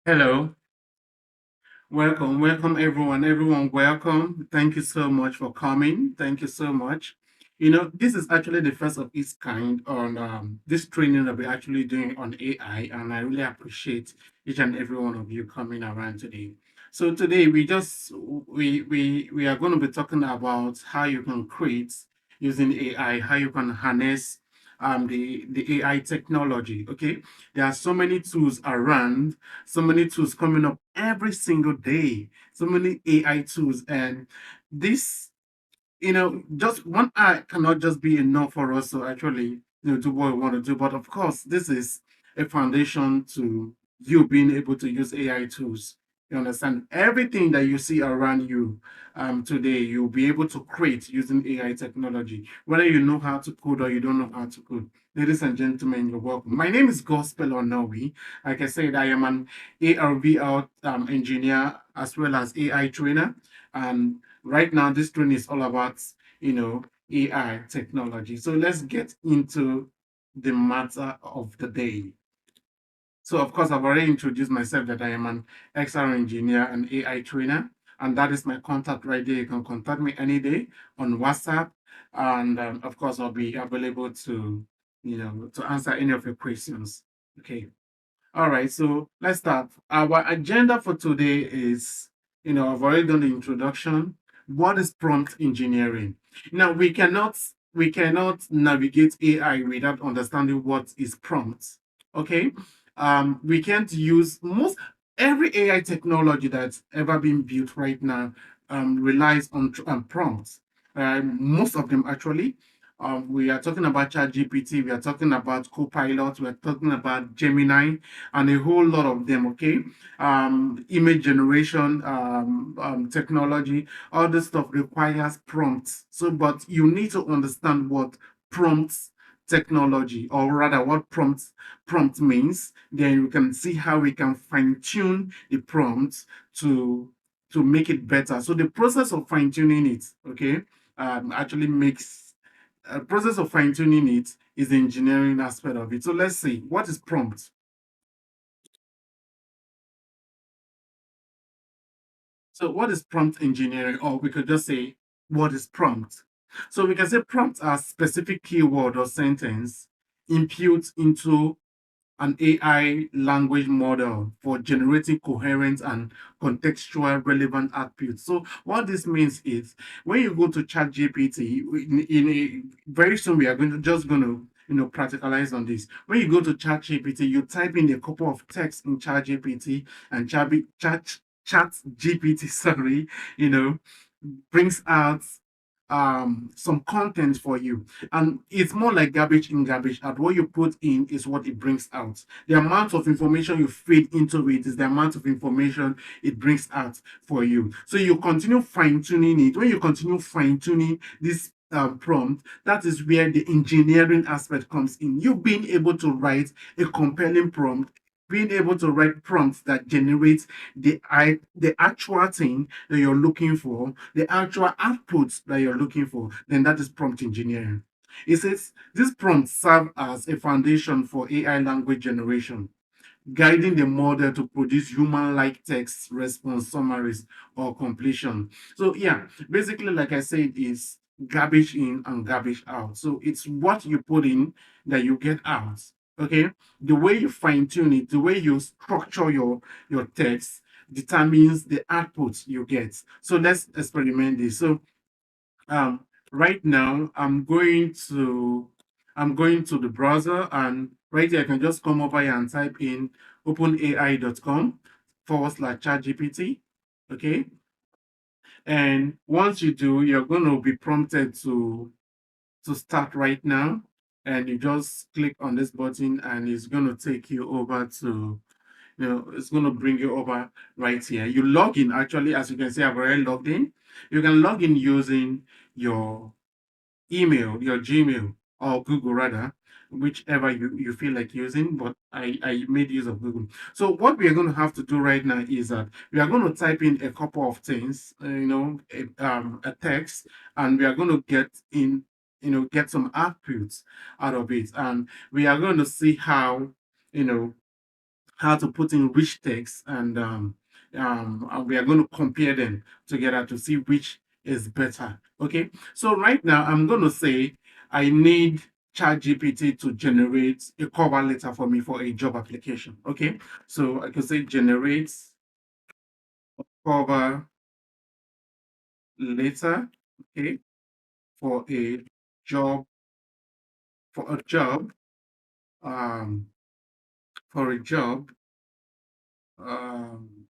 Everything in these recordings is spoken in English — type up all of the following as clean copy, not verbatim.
Hello, welcome everyone. Everyone, welcome. Thank you so much for coming. Thank you so much. This is actually the first of its kind on this training that we're actually doing on AI, and I really appreciate each and every one of you coming around today. So today we are going to be talking about how you can create using AI, how you can harness the AI technology. Okay, there are so many tools around, so many tools coming up every single day, so many AI tools, and this, just one eye cannot just be enough for us to actually, do what we want to do. But of course, this is a foundation to you being able to use AI tools. You understand everything that you see around you today, you'll be able to create using AI technology, whether you know how to code or you don't know how to code. Ladies and gentlemen, you're welcome. My name is Gospel Onowi. Like I said, I am an ARVL engineer as well as AI trainer. And right now, this training is all about, AI technology. So let's get into the matter of the day. So, of course, I've already introduced myself that I am an XR engineer and AI trainer, and that is my contact right there. You can contact me any day on WhatsApp, and of course, I'll be available to, to answer any of your questions. Okay. All right. So let's start. Our agenda for today is, I've already done the introduction. What is prompt engineering? Now we cannot navigate AI without understanding what is prompt. Okay, we can't use most every AI technology that's ever been built right now relies on prompts. Most of them actually. We are talking about ChatGPT, we are talking about Copilot, we are talking about Gemini, and a whole lot of them. Okay, image generation technology, all this stuff requires prompts. So, but you need to understand what prompts technology, or rather what prompt means. Then we can see how we can fine tune the prompts to make it better. So the process of fine tuning it, okay, actually makes process of fine tuning it is the engineering aspect of it. So let's see, what is prompt? So what is prompt engineering? Or we could just say, what is prompt? So we can say prompts are specific keyword or sentence input into an AI language model for generating coherent and contextual relevant output. So what this means is when you go to ChatGPT, in a very soon we are going to practicalize on this. When you go to ChatGPT, you type in a couple of texts in ChatGPT, and ChatGPT, sorry, you know, brings out some content for you, and it's more like garbage in garbage out. What you put in is what it brings out. The amount of information you feed into it is the amount of information it brings out for you. So you continue fine-tuning it. When you continue fine-tuning this prompt, that is where the engineering aspect comes in. You being able to write a compelling prompt, being able to write prompts that generate the actual thing that you're looking for, the actual outputs that you're looking for, then that is prompt engineering. It says these prompts serve as a foundation for AI language generation, guiding the model to produce human-like text response summaries or completion. So yeah, basically, like I said, is garbage in and garbage out. So it's what you put in that you get out. Okay, the way you fine tune it, the way you structure your text determines the output you get. So let's experiment this. So right now I'm going to the browser, and right here I can just come over here and type in openai.com/ChatGPT. Okay, and once you do, you're going to be prompted to start right now, and you just click on this button and it's going to take you over to, it's going to bring you over right here. You log in. Actually, as you can see, I've already logged in. You can log in using your email, your Gmail, or Google rather, whichever you feel like using, but I made use of Google. So what we are going to have to do right now is that we are going to type in a couple of things, a text, and we are going to get some outputs out of it, and we are going to see how, you know how to put in rich text, and we are going to compare them together to see which is better. Okay, so right now I'm going to say I need ChatGPT to generate a cover letter for me for a job application. Okay, so I can say generate cover letter. Okay, for a job, for a job, um, for a job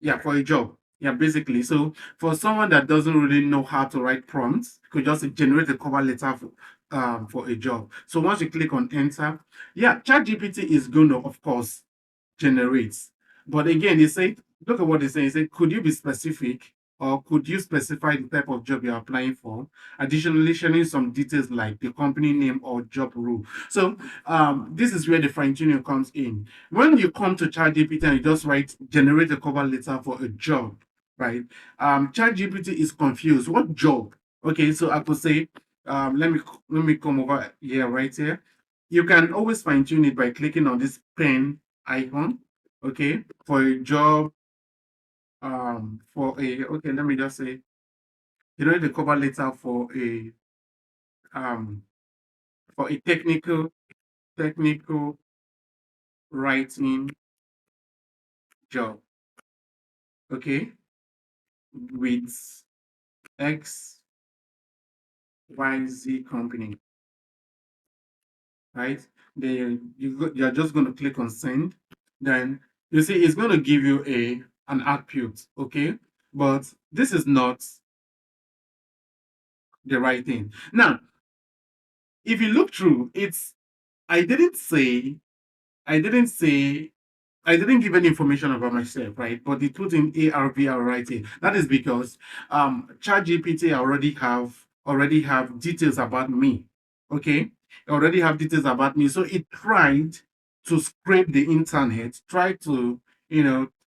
yeah, for a job, yeah, basically. So for someone that doesn't really know how to write prompts, you could just generate a cover letter for a job. So once you click on enter, yeah, ChatGPT is going to, of course, generates. But again, they say, look at what they say. They say, could you be specific, or could you specify the type of job you're applying for? Additionally, sharing some details like the company name or job role. So this is where the fine tuning comes in. When you come to ChatGPT and you just write generate a cover letter for a job, right? ChatGPT is confused. What job? Okay, so I could say, let me come over here, right here. You can always fine tune it by clicking on this pen icon. Okay, for a job, for a okay, let me just say, the cover letter um for a technical writing job. Okay, with XYZ company, right? Then you're just going to click on send. Then you see it's going to give you an output, okay? But this is not the right thing. Now, if you look through, I didn't say, I didn't say, I didn't give any information about myself, right? But it put in ARVR writing. That is because ChatGPT already have details about me. Okay, already have details about me. So it tried to scrape the internet, tried to,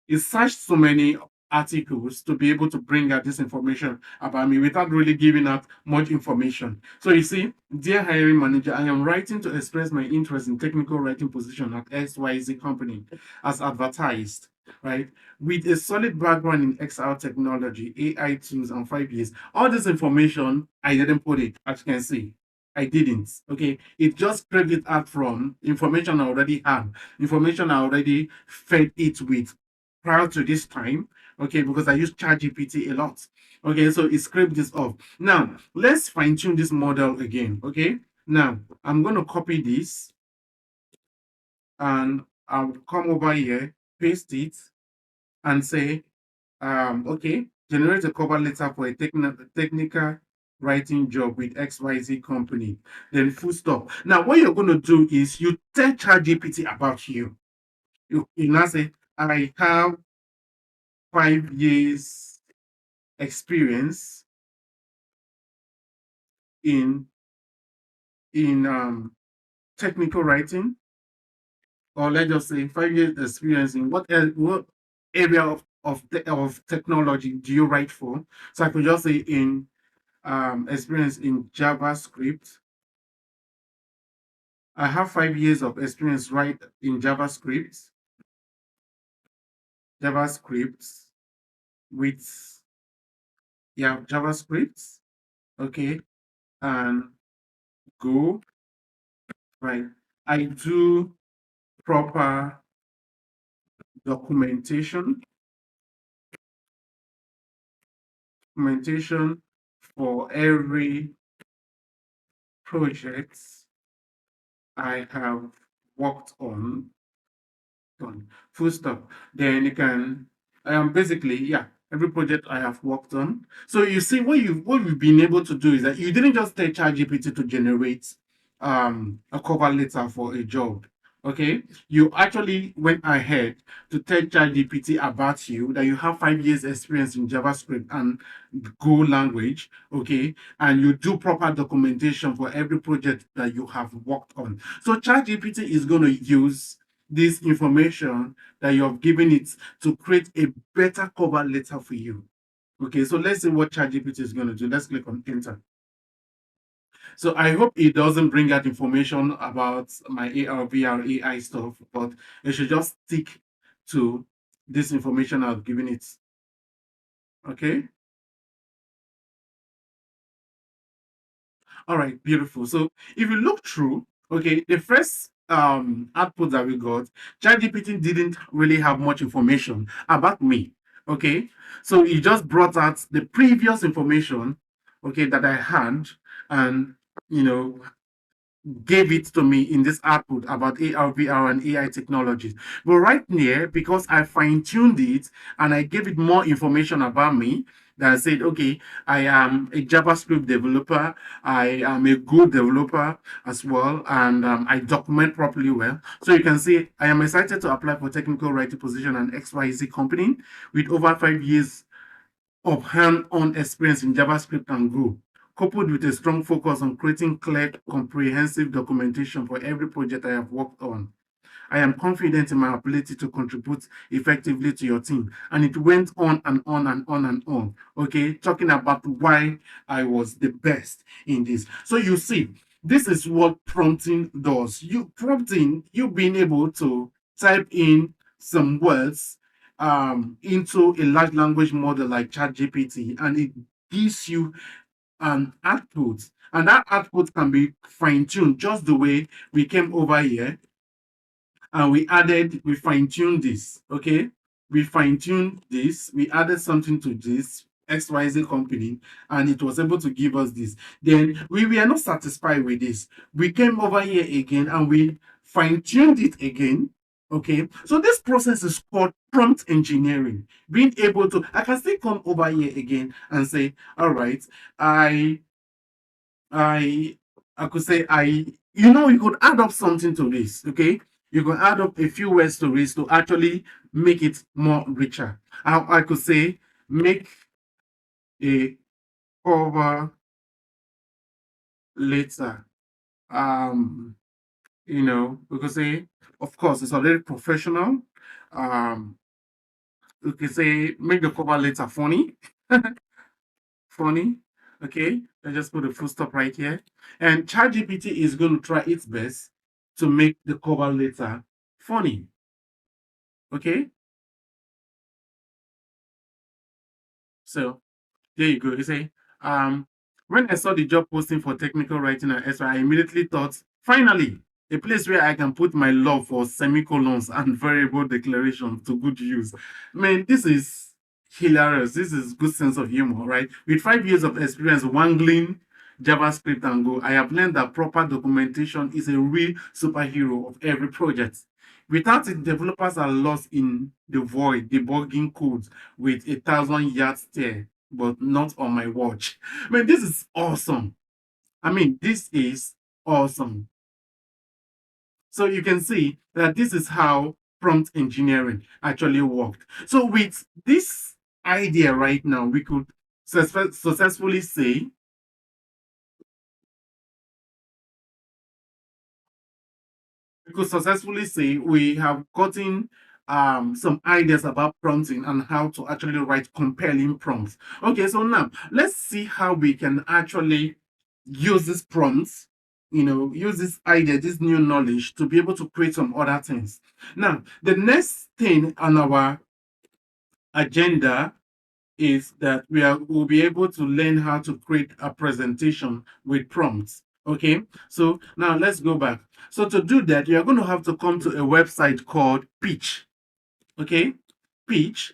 it searched so many articles to be able to bring out this information about me without really giving out much information. So you see, dear hiring manager, I am writing to express my interest in technical writing position at XYZ company as advertised, right? With a solid background in XR technology, AI tools, and 5 years. All this information, I didn't put it, as you can see. I didn't. Okay. It just scraped it out from information I already had, information I already fed it with prior to this time. Okay, because I use ChatGPT a lot. Okay, so it scraped this off. Now, let's fine tune this model again. Okay, now I'm going to copy this and I'll come over here, paste it, and say, okay, generate a cover letter for a technical writing job with XYZ company. Then full stop. Now, what you're going to do is you tell ChatGPT about you. You now say, I have 5 years experience in in technical writing, or let's just say 5 years experience in what area of technology do you write for? So I could just say in experience in JavaScript. I have 5 years of experience right in JavaScript with JavaScript, okay, and Go, right. I do proper documentation documentation for every project I have worked on. Full stop. Then you can basically, yeah, every project I have worked on. So you see what you've been able to do is that you didn't just tell ChatGPT to generate a cover letter for a job. Okay, you actually went ahead to tell ChatGPT about you, that you have 5 years experience in JavaScript and Go language, okay, and you do proper documentation for every project that you have worked on. So ChatGPT is going to use this information that you have given it to create a better cover letter for you. Okay, so let's see what ChatGPT is going to do. Let's click on enter. So I hope it doesn't bring out information about my AR, VR, AI stuff, but it should just stick to this information I've given it. Okay. All right, beautiful. So if you look through, okay, the first output that we got, ChatGPT didn't really have much information about me. Okay, so it just brought out the previous information, okay, that I had, and you know gave it to me in this output about AR, VR, and AI technologies. But right here, because I fine tuned it and I gave it more information about me, that I said, okay, I am a JavaScript developer, I am a good developer as well, and I document properly well. So you can see I am excited to apply for technical writing position and XYZ company with over 5 years of hand-on experience in JavaScript and Go, coupled with a strong focus on creating clear, comprehensive documentation for every project I have worked on. I am confident in my ability to contribute effectively to your team. And it went on and on and on and on. Okay, talking about why I was the best in this. So you see, this is what prompting does. You prompting, you being able to type in some words into a large language model like ChatGPT, and it gives you an output. And that output can be fine-tuned just the way we came over here and we fine-tuned this, okay? We fine-tuned this, we added something to this XYZ company, and it was able to give us this. Then we were not satisfied with this. We came over here again and we fine-tuned it again. Okay, so this process is called prompt engineering. Being able to, I can still come over here again and say, all right, I I I could say you could add up something to this, okay? You could add up a few words to this to actually make it more richer. I could say make a cover letter. Um, we could say, of course, it's already professional. Um, we could say make the cover letter funny. Funny. Okay, let's just put a full stop right here. And ChatGPT is going to try its best to make the cover letter funny. Okay, so there you go. You say, when I saw the job posting for technical writing and SI, I immediately thought, finally, a place where I can put my love for semicolons and variable declarations to good use. Man, this is hilarious. This is good sense of humor, right? With 5 years of experience wangling JavaScript and Go, I have learned that proper documentation is a real superhero of every project. Without it, developers are lost in the void, debugging codes with 1,000 yard stare, but not on my watch. I mean, this is awesome. I mean, this is awesome. So you can see that this is how prompt engineering actually worked. So with this idea right now, successfully say we could successfully say we have gotten some ideas about prompting and how to actually write compelling prompts. Okay, so now let's see how we can actually use these prompts, use this idea, this new knowledge to be able to create some other things. Now, the next thing on our agenda is that we'll be able to learn how to create a presentation with prompts. Okay, so now let's go back. So to do that, you're going to have to come to a website called Pitch. Okay, Pitch,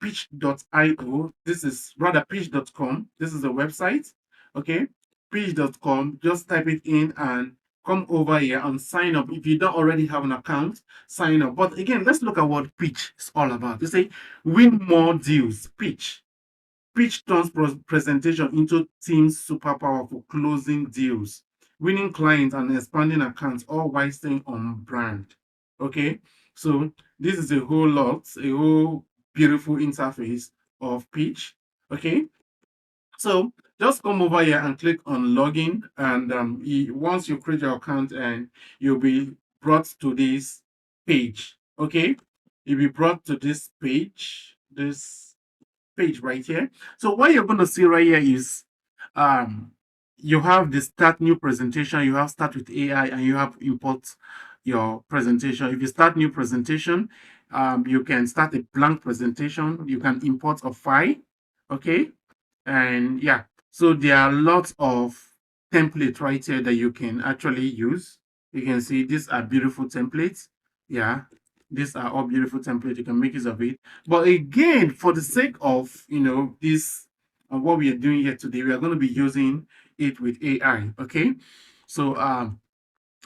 pitch.io. This is rather pitch.com. This is a website. Okay, pitch.com. Just type it in and come over here and sign up. If you don't already have an account, sign up. But again, let's look at what Pitch is all about. You say win more deals. Pitch. Pitch turns presentation into team's superpower for closing deals, winning clients and expanding accounts, all while staying on brand. Okay, so this is a whole beautiful interface of Pitch. Okay, so just come over here and click on login, and once you create your account, and you'll be brought to this page. Okay, you'll be brought to this page right here. So what you're going to see right here is you have the start new presentation, you have start with AI, and you have import your presentation. If you start new presentation, you can start a blank presentation. You can import a file, okay? And yeah, so there are lots of templates right here that you can actually use. You can see these are beautiful templates. Yeah, these are all beautiful templates. You can make use of it. But again, for the sake of this what we are doing here today, we are going to be using it with AI. Okay, so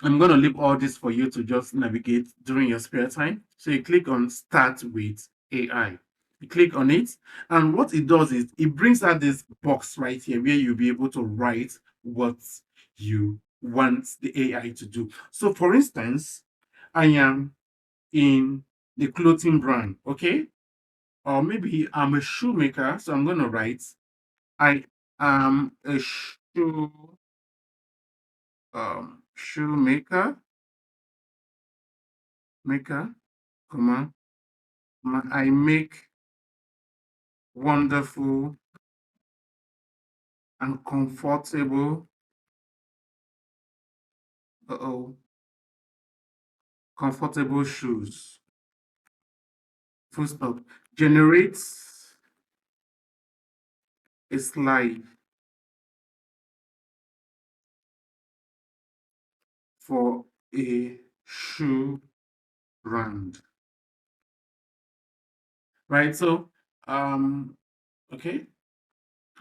I'm going to leave all this for you to just navigate during your spare time. So you click on Start with AI. You click on it, and what it does is it brings out this box right here where you'll be able to write what you want the AI to do. So, for instance, I am in the clothing brand, okay? Or maybe I'm a shoemaker, so I'm going to write, I am a shoemaker, maker, comma, I make wonderful and comfortable, uh-oh, comfortable shoes. Full stop. Generates a slide for a shoe brand. Right? So, okay.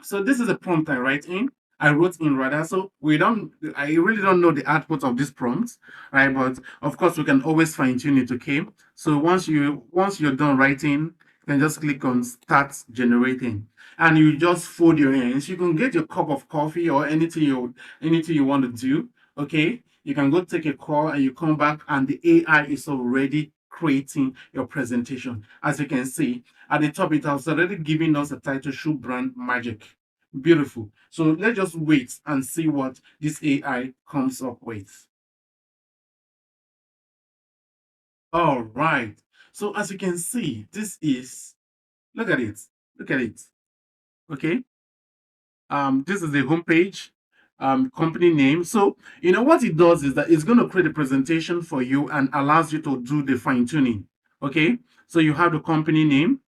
So this is a prompt I write in. I wrote in rather. So I really don't know the output of this prompt, right? But of course we can always fine tune it, okay? So once you're done writing, you can just click on start generating. And you just fold your hands. You can get your cup of coffee or anything you want to do, okay? You can go take a call and you come back and the AI is already creating your presentation. As you can see, at the top, it has already given us a title, Shoe Brand Magic. Beautiful. So let's just wait and see what this AI comes up with. All right. So as you can see, look at it. Look at it. Okay. This is the homepage, company name. So, what it does is that it's going to create a presentation for you and allows you to do the fine tuning. Okay. So you have the company name.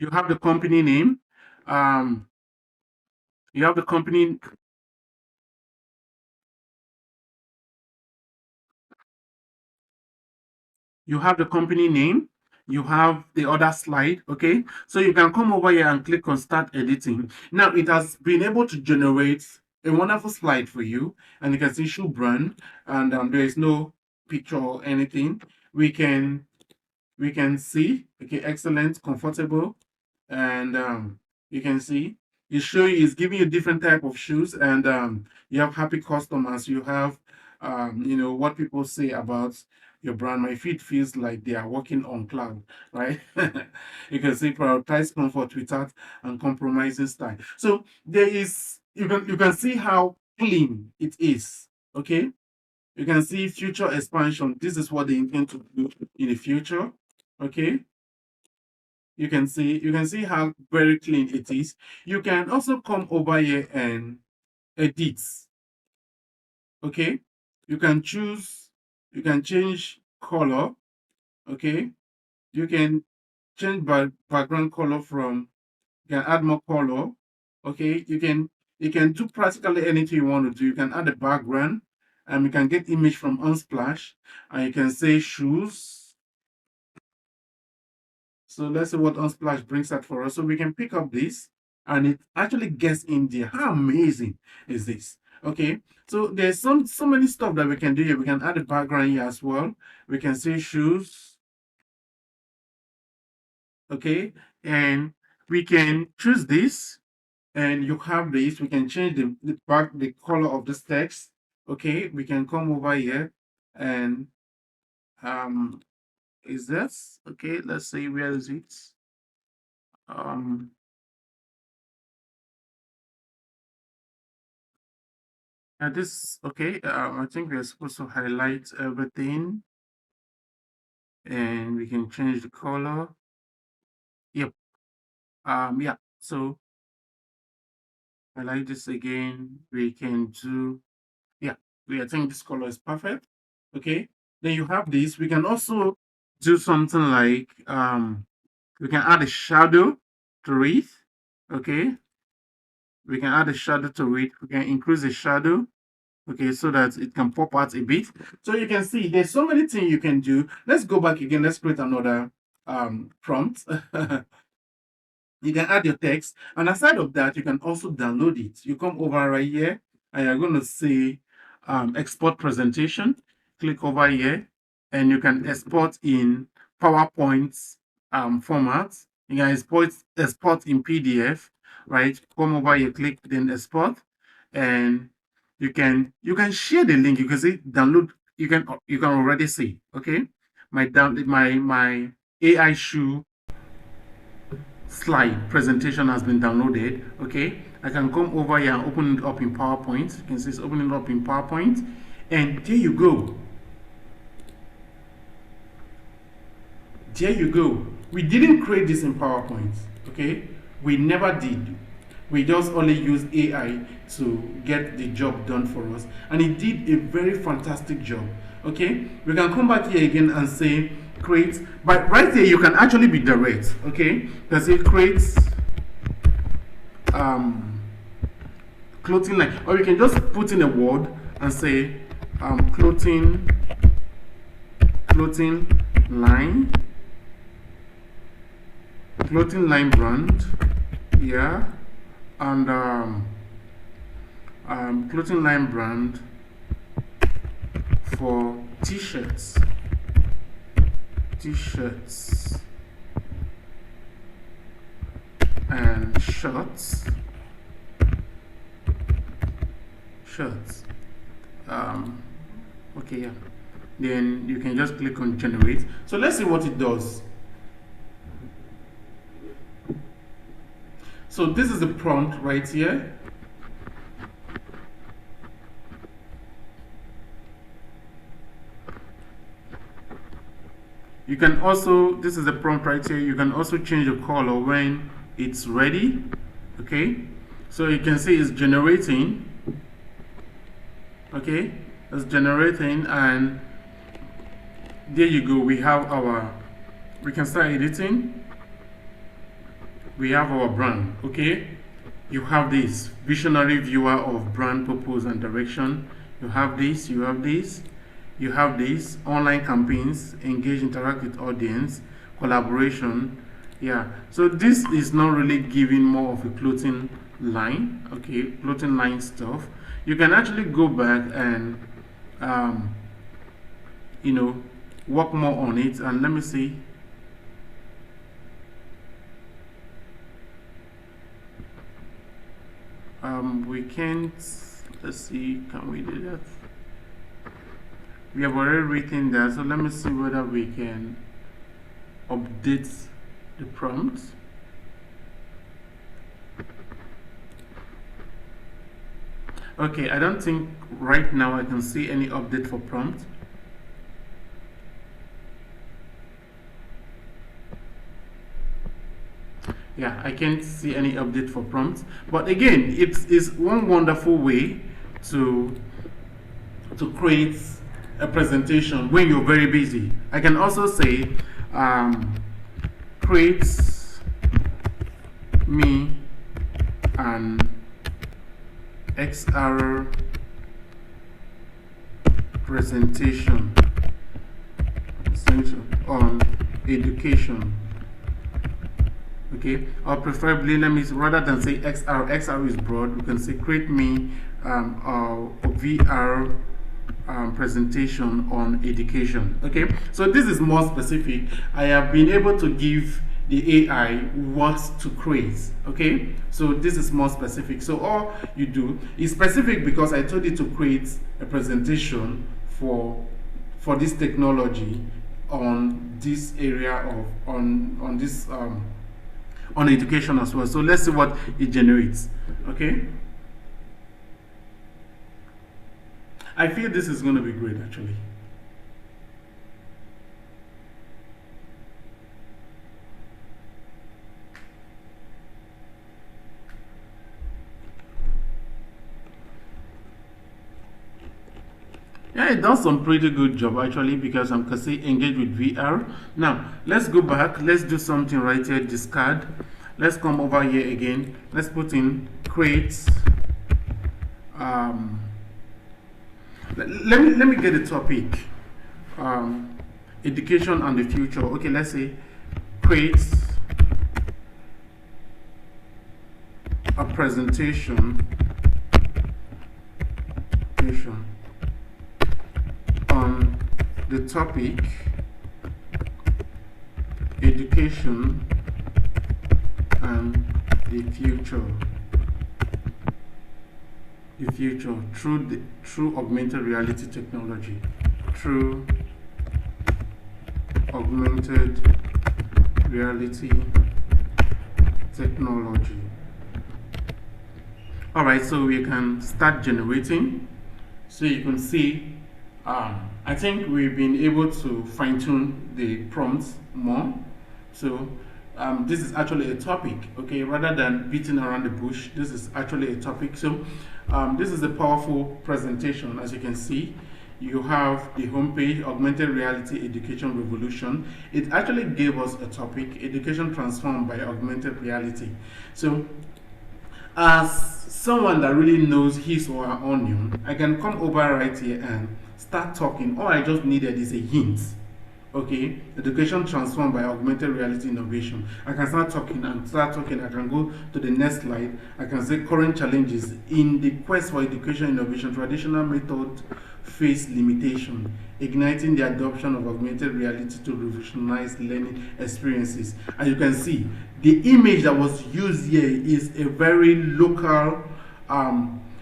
You have the company name. Um, you have the company you have the company name, you have the other slide, okay? So you can come over here and click on start editing. Now it has been able to generate a wonderful slide for you, and you can see shoe brand, and there is no picture or anything. We can see, okay, excellent, comfortable, and you can see it's giving you different type of shoes, and you have happy customers. You have what people say about your brand. My feet feels like they are walking on cloud, right? You can see prioritize comfort without uncompromising style. So you can see how clean it is, okay? You can see future expansion. This is what they intend to do in the future, okay? You can see how very clean it is. You can also come over here and edit, okay? You can change color, okay? You can change background color from, you can add more color, okay? You can do practically anything you want to do. You can add a background, and you can get image from Unsplash, and you can say shoes. So let's see what Unsplash brings out for us. So we can pick up this, and it actually gets in there. How amazing is this? Okay, so there's so many stuff that we can do here. We can add a background here as well. We can say shoes, okay, and we can choose this, and you have this. We can change the color of this text. Okay, we can come over here, and um, is this okay? Let's see, where is it? Um, this okay. I think we're supposed to highlight everything, and we can change the color. Yep. Yeah. So I like this again. We can do, yeah, I think this color is perfect. Okay. Then you have this. We can also do something like we can add a shadow to it. Okay. We can add a shadow to it. We can increase the shadow. Okay, so that it can pop out a bit. So you can see there's so many things you can do. Let's go back again. Let's create another prompt. You can add your text, and aside of that, you can also download it. You come over right here, and you're going to say export presentation. Click over here, and you can export in PowerPoint format. You can export in PDF, right? Come over here, click then export, and you can share the link. You can say download. You can already see. Okay, my AI shoe slide presentation has been downloaded. Okay, I can come over here and open it up in PowerPoint. You can see it's opening up in PowerPoint, and there you go. There you go. We didn't create this in PowerPoint. Okay, we never did. We just only use AI to get the job done for us, and it did a very fantastic job. Okay, we can come back here again and say create, but right here you can actually be direct. Okay, because it creates um clothing line, or you can just put in a word and say clothing line brand. Yeah, and clothing line brand for t-shirts and shirts. Okay, yeah, then you can just click on generate. So let's see what it does. So this is the prompt right here. You can also, this is the prompt right here. You can also change the color when it's ready. Okay, so you can see it's generating. Okay, it's generating, and there you go. We can start editing. We have our brand. Okay, you have this visionary viewer of brand purpose and direction. You have this, you have this online campaigns, engage, interact with audience, collaboration. Yeah, so this is not really giving more of a clothing line. Okay, clothing line stuff. You can actually go back and work more on it. And let me see. We can't, let's see, can we do that? We have already written that, so let me see whether we can update the prompt. Okay, I don't think right now I can see any update for prompt. Yeah, I can't see any update for prompts. But again, it is one wonderful way to create a presentation when you're very busy. I can also say create me an XR presentation on education. Okay, or preferably, let me, rather than say XR is broad, we can say create me a VR presentation on education. Okay, so this is more specific. I have been able to give the AI what to create. Okay, so this is more specific. So all you do is specific because I told you to create a presentation for this technology on this area of on this on education as well. So let's see what it generates. Okay, I feel this is going to be great actually. Yeah, it does some pretty good job actually, because I'm can say engage with VR. Now let's go back. Let's do something right here. Discard. Let's come over here again. Let's put in create. Um, let me get a topic. Education and the future. Okay, let's say create a presentation on the topic education and the future through augmented reality technology, through augmented reality technology. All right, so we can start generating. So you can see I think we've been able to fine-tune the prompts more. So this is actually a topic, okay, rather than beating around the bush. This is actually a topic. So this is a powerful presentation. As you can see, you have the homepage, augmented reality education revolution. It actually gave us a topic, education transformed by augmented reality. So as someone that really knows his or her onion, I can come over right here and start talking. All I just needed is a hint. Okay, education transformed by augmented reality innovation. I can start talking and start talking. I can go to the next slide. I can say current challenges in the quest for education innovation. Traditional method face limitation, igniting the adoption of augmented reality to revolutionize learning experiences. And you can see the image that was used here is a very local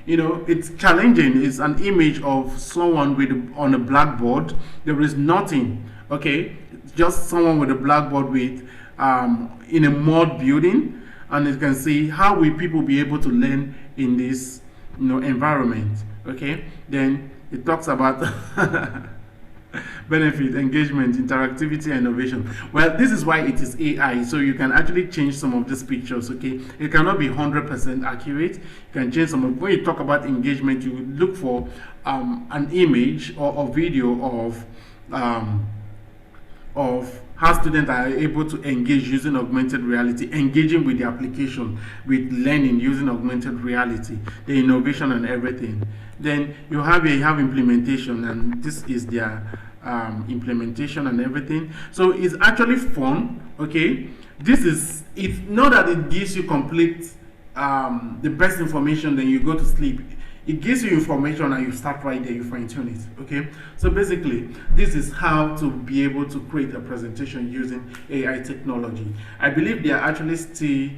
it's challenging. It's an image of someone with on a blackboard. There is nothing, okay, it's just someone with a blackboard with in a mud building. And you can see how will people be able to learn in this environment. Okay, then it talks about benefit, engagement, interactivity, and innovation. Well, this is why it is AI, so you can actually change some of these pictures. Okay, it cannot be 100% accurate. You can change some of. When you talk about engagement, you look for an image or a video of how students are able to engage using augmented reality, engaging with the application, with learning using augmented reality, the innovation and everything. Then you have implementation, and this is their implementation and everything. So it's actually fun. Okay, it's not that it gives you complete the best information, then you go to sleep. It gives you information and you start right there, you fine tune it. Okay, so basically this is how to be able to create a presentation using AI technology. I believe they are actually still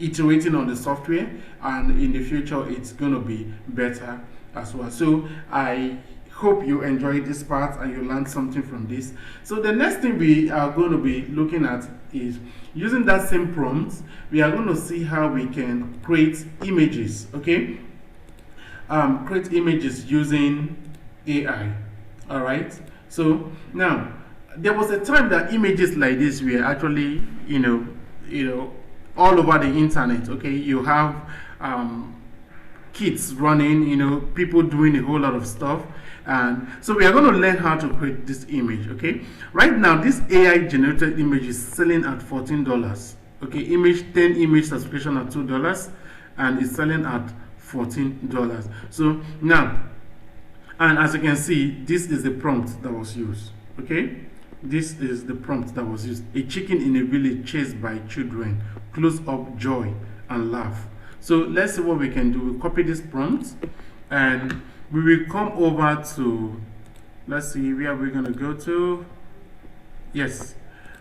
iterating on the software, and in the future it's going to be better as well. So I hope you enjoyed this part and you learned something from this. So the next thing we are going to be looking at is using that same prompt. We are going to see how we can create images. Okay, create images using AI. All right, so now there was a time that images like this were actually all over the internet. Okay, you have kids running, people doing a whole lot of stuff. And so we are going to learn how to create this image. Okay, right now this AI generated image is selling at $14. Okay, 10 image subscription at $2, and it's selling at $14. So now, and as you can see, this is the prompt that was used. Okay, this is the prompt that was used. A chicken in a village chased by children, close up joy and laugh. So let's see what we can do. We'll copy this prompt and we will come over to, let's see, where we're going to go to. Yes,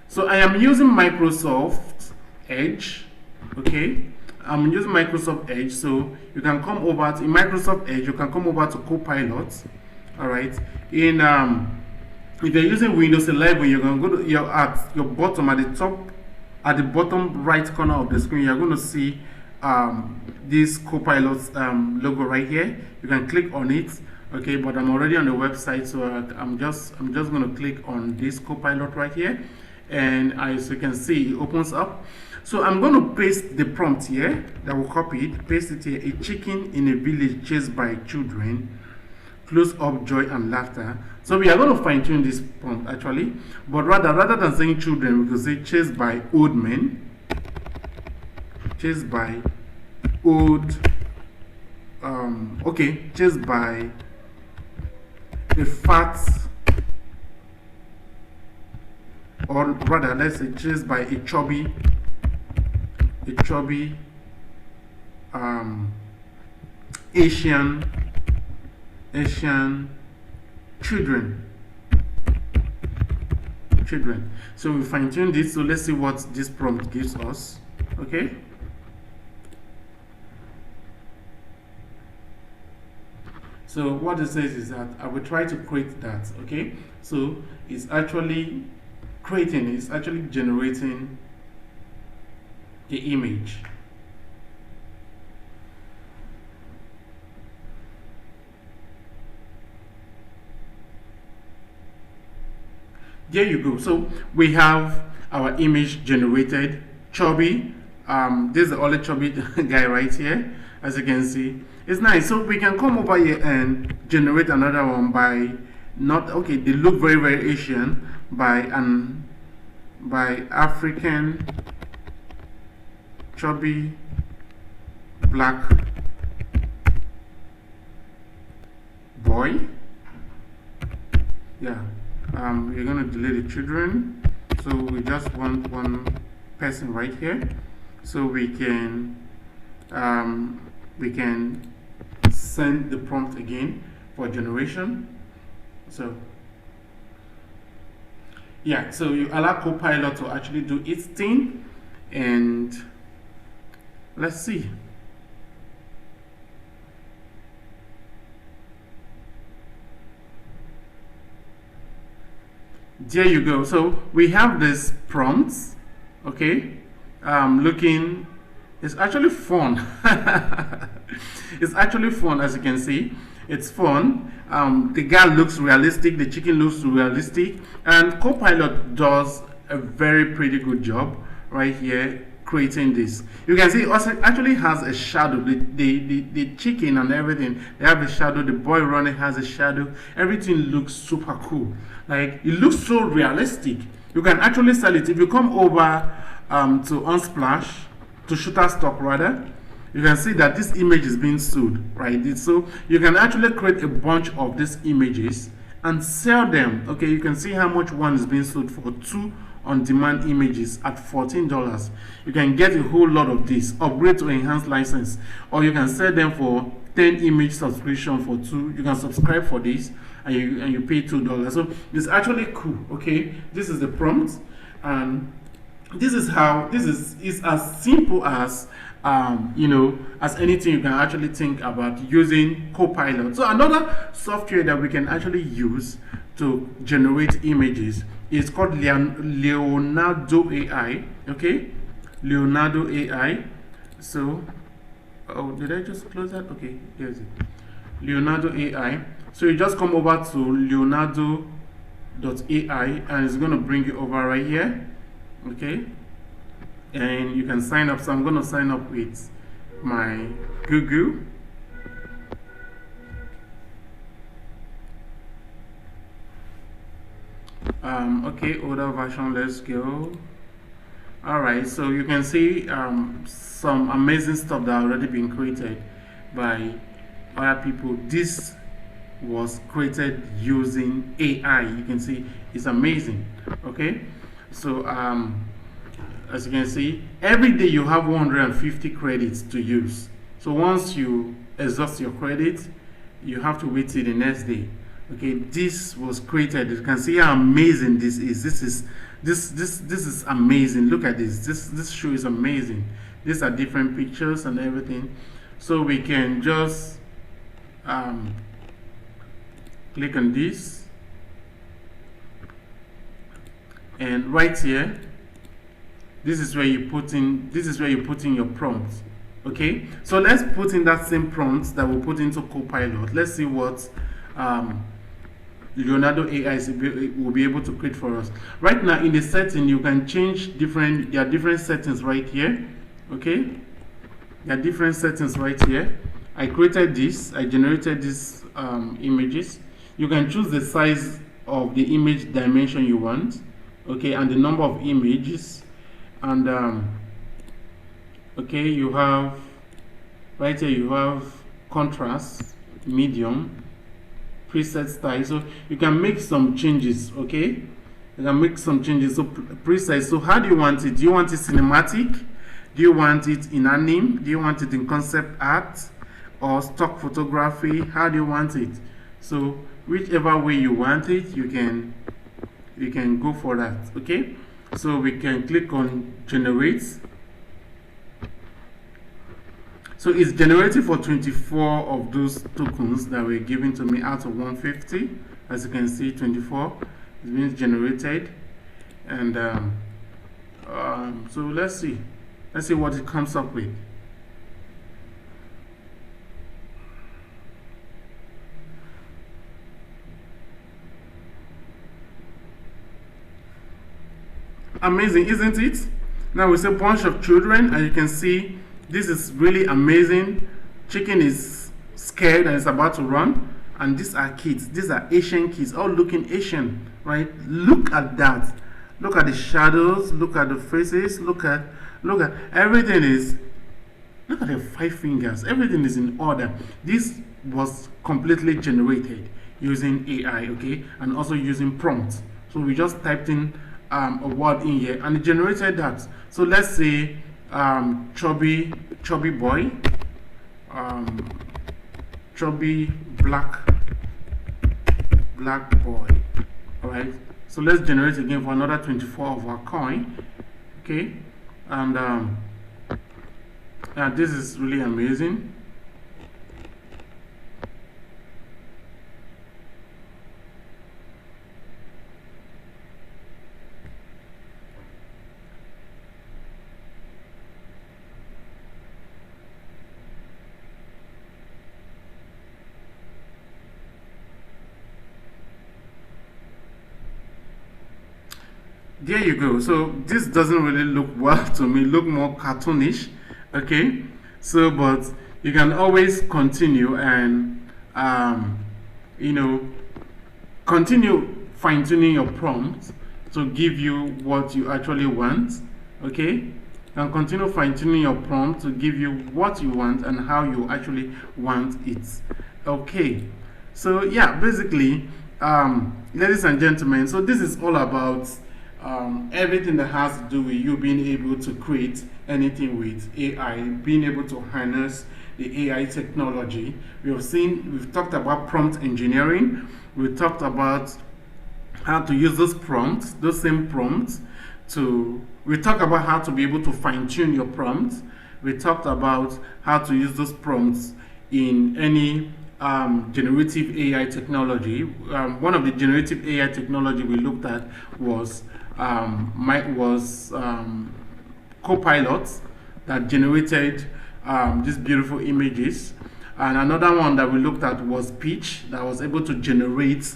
so I am using Microsoft Edge. Okay, I'm using Microsoft Edge, so you can come over to, in Microsoft Edge, you can come over to Copilot. All right, in if you're using Windows 11, you're going to go to at the bottom right corner of the screen. You're going to see this Copilot logo right here. You can click on it. Okay, but I'm already on the website, so I'm just going to click on this Copilot right here, and as you can see, it opens up. So I'm going to paste the prompt here that we copied, paste it here. A chicken in a village chased by children, close up joy and laughter. So we are going to fine tune this prompt actually, but rather than saying children, we could say chased by old men, chased by old, okay, chased by a fat, or rather let's say chased by a chubby Asian children. So we fine tune this. So let's see what this prompt gives us. Okay. So what it says is that I will try to create that. Okay. So it's actually creating, it's actually generating the image. There you go. So we have our image generated, chubby. This is the only chubby guy right here, as you can see. It's nice. So we can come over here and generate another one by not, okay, they look very, very Asian, by African chubby black boy. Yeah. We're gonna delete the children, so we just want one person right here, so we can send the prompt again for generation. So yeah, so you allow Copilot to actually do its thing, and let's see. There you go. So we have this prompts. Okay, looking, it's actually fun. It's actually fun, as you can see. It's fun. The guy looks realistic, the chicken looks realistic, and Copilot does a very pretty good job right here creating this. You can see it also actually has a shadow. The chicken and everything, they have a shadow. The boy running has a shadow. Everything looks super cool. Like, it looks so realistic. You can actually sell it. If you come over to Unsplash, to Shutterstock rather, you can see that this image is being sold, right? So you can actually create a bunch of these images and sell them. Okay, you can see how much one is being sold for. 2 on-demand images at $14. You can get a whole lot of this, upgrade to enhanced license, or you can sell them for 10 image subscription for 2. You can subscribe for this, and you pay $2. So it's actually cool. Okay, this is the prompt, and this is how it's as simple as as anything you can actually think about using Copilot. So another software that we can actually use to generate images is called Leonardo AI. Okay, Leonardo AI. So, oh, did I just close that? Okay, here's it. Leonardo AI. So you just come over to leonardo.ai, and it's going to bring you over right here. Okay, and you can sign up. So I'm going to sign up with my Google. Okay, older version, let's go. All right, so you can see some amazing stuff that already been created by other people. This was created using AI. You can see it's amazing. Okay, so as you can see, every day you have 150 credits to use. So once you exhaust your credit, you have to wait till the next day. Okay, this was created. You can see how amazing this is. This is amazing. Look at this. This show is amazing. These are different pictures and everything. So we can just click on this, and right here, this is where you put in your prompt. Okay, so let's put in that same prompt that we put into Copilot. Let's see what Leonardo AI will be able to create for us. Right now in the setting, you can change different, there are different settings right here. Okay, there are different settings right here. I created this, I generated these images. You can choose the size of the image dimension you want, okay, and the number of images. And okay, you have right here, you have contrast, medium, preset style. So you can make some changes. Okay, you can make some changes. So preset. So how do you want it? Do you want it cinematic? Do you want it in anime? Do you want it in concept art or stock photography? How do you want it? So whichever way you want it, you can go for that. Okay, so we can click on generate. So it's generated for 24 of those tokens that were given to me out of 150. As you can see, 24 is being generated. And so let's see what it comes up with. Amazing, isn't it? Now we see a bunch of children, and you can see this is really amazing. Chicken is scared and is about to run, and these are kids. These are Asian kids, all looking Asian, right? Look at that. Look at the shadows. Look at the faces. Look at everything is. Look at the 5 fingers. Everything is in order. This was completely generated using AI, okay, and also using prompts. So we just typed in a word in here, and it generated that. So let's say chubby boy, chubby black boy. All right, so let's generate again for another 24 of our coin. Okay, and this is really amazing. There you go. So this doesn't really look well to me, look more cartoonish. Okay, so but you can always continue and you know, continue fine-tuning your prompt to give you what you actually want. Okay, and continue fine-tuning your prompt to give you what you want and how you actually want it. Okay, so yeah, basically ladies and gentlemen, so this is all about everything that has to do with you being able to create anything with AI, being able to harness the AI technology. We've talked about prompt engineering. We talked about how to use those same prompts we talked about how to be able to fine-tune your prompts. We talked about how to use those prompts in any generative AI technology. One of the generative AI technology we looked at was Copilot that generated these beautiful images, and another one that we looked at was Pitch that was able to generate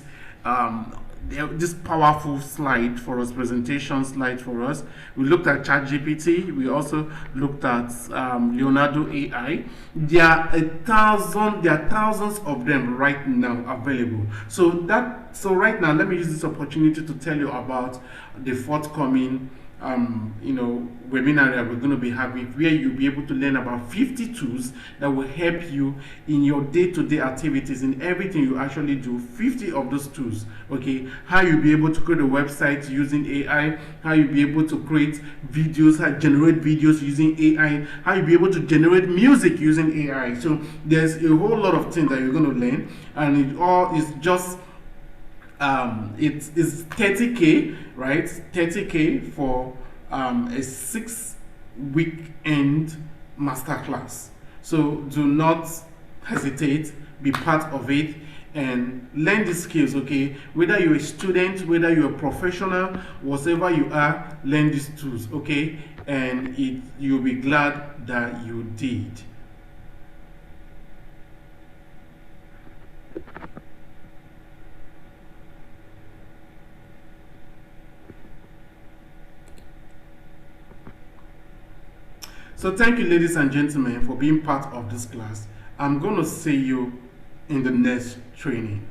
this powerful slide for us, presentation slide for us. We looked at ChatGPT. We also looked at Leonardo AI. There are thousands of them right now available. So right now, let me use this opportunity to tell you about the forthcoming webinar that we're going to be having, where you'll be able to learn about 50 tools that will help you in your day-to-day activities, in everything you actually do. 50 of those tools, okay? How you'll be able to create a website using AI, how you'll be able to create videos, how generate videos using AI, how you'll be able to generate music using AI. So there's a whole lot of things that you're going to learn, and it all is just it is 30K, right? 30K for a 6-weekend masterclass. So do not hesitate, be part of it, and learn the skills, okay? Whether you're a student, whether you're a professional, whatever you are, learn these tools, okay? And you'll be glad that you did. So thank you, ladies and gentlemen, for being part of this class. I'm going to see you in the next training.